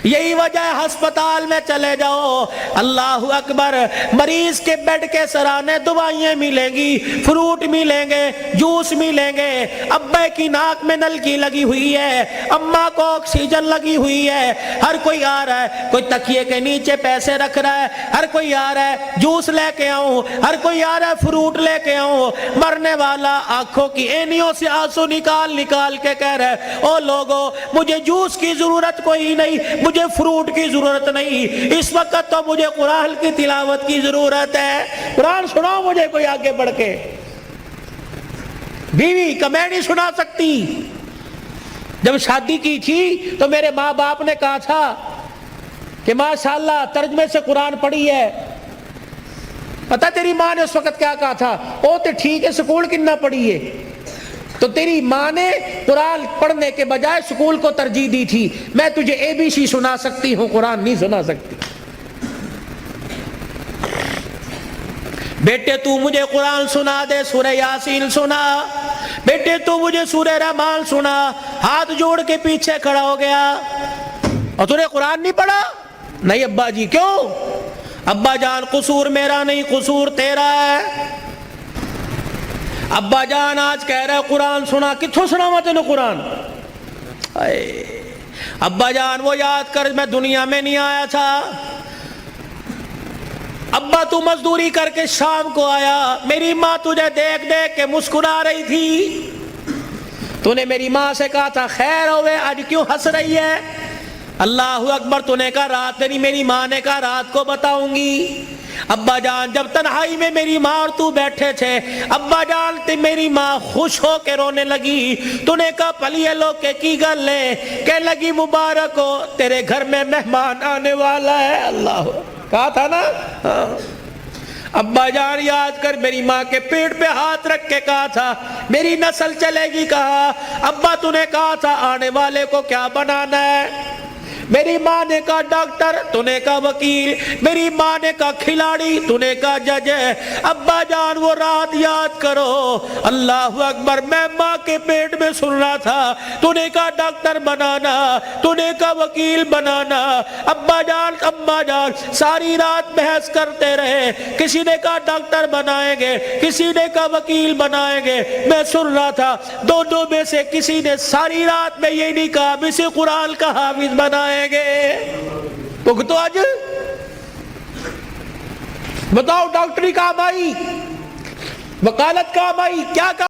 یہی وجہ ہے ہسپتال میں چلے جاؤ، اللہ اکبر، مریض کے بیڈ کے سرانے دوائیں ملیں گی، فروٹ ملیں گے، جوس ملیں گے، ابے کی ناک میں نلکی لگی ہوئی ہے، اماں کو آکسیجن لگی ہوئی ہے، ہر کوئی آ رہا ہے، کوئی تکیے کے نیچے پیسے رکھ رہا ہے، ہر کوئی آ رہا ہے جوس لے کے آؤں، ہر کوئی آ رہا ہے فروٹ لے کے آؤں۔ مرنے والا آنکھوں کی اینیوں سے آنسو نکال نکال کے کہہ رہا ہے او لوگو مجھے جوس کی ضرورت کوئی نہیں، مجھے فروٹ کی ضرورت نہیں، اس وقت تو مجھے قرآن کی تلاوت کی ضرورت ہے، قرآن سناؤ مجھے کوئی آگے بڑھ کے۔ بیوی کا میں نہیں سنا سکتی، جب شادی کی تھی تو میرے ماں باپ نے کہا تھا کہ ماشاءاللہ ترجمے سے قرآن پڑھی ہے۔ پتہ تیری ماں نے اس وقت کیا کہا تھا؟ او تے ٹھیک ہے سکول کنا پڑھی ہے، تو تیری ماں نے قرآن پڑھنے کے بجائے سکول کو ترجیح دی تھی۔ میں تجھے ABC سنا سکتی ہوں، قرآن نہیں سنا سکتی۔ بیٹے تو مجھے قرآن سنا دے، سورہ یاسین سنا، بیٹے تو مجھے سورہ رحمان سنا، ہاتھ جوڑ کے پیچھے کھڑا ہو گیا۔ اور تو نے قرآن نہیں پڑھا؟ نہیں ابا جی۔ کیوں؟ ابا جان قصور میرا نہیں، قصور تیرا ہے۔ ابا جان آج کہہ رہا ہے قرآن سنا، کتھوں سناوا تینوں قرآن؟ ابا جان وہ یاد کر میں دنیا میں نہیں آیا تھا، ابا تو مزدوری کر کے شام کو آیا، میری ماں تجھے دیکھ دیکھ کے مسکرا رہی تھی، تو نے میری ماں سے کہا تھا خیر ہوئے آج کیوں ہنس رہی ہے؟ اللہ اکبر، تو نے کہا رات نہیں، میری ماں نے کہا رات کو بتاؤں گی۔ ابا جان جب تنہائی میں میری ماں اور تو بیٹھے تھے، ابا جان تے میری ماں خوش ہو کے رونے لگی، تو نے کہا پلیے لو کے کی گل ہے؟ کہ لگی مبارک ہو تیرے گھر میں مہمان آنے والا ہے۔ اللہ کہا تھا نا۔ ابا جان یاد کر میری ماں کے پیٹ پہ ہاتھ رکھ کے کہا تھا میری نسل چلے گی۔ کہا ابا تو نے کہا تھا آنے والے کو کیا بنانا ہے؟ میری ماں نے کہا ڈاکٹر، تو نے کہا وکیل، میری ماں نے کہا کھلاڑی، تو نے کہا جج ہے۔ ابا جان وہ رات یاد کرو، اللہ اکبر، میں ماں کے پیٹ میں سن رہا تھا، تو نے کہا ڈاکٹر بنانا، تو نے کہا وکیل بنانا۔ ابا جان اماں جان ساری رات بحث کرتے رہے، کسی نے کہا ڈاکٹر بنائیں گے، کسی نے کہا وکیل بنائیں گے، میں سن رہا تھا دونوں میں سے کسی نے ساری رات میں یہ نہیں کہا ہم اسے قرآن کا حافظ بنائیں گے۔ تو آج بتاؤ ڈاکٹری کام آئی، وکالت کام آئی، کیا کام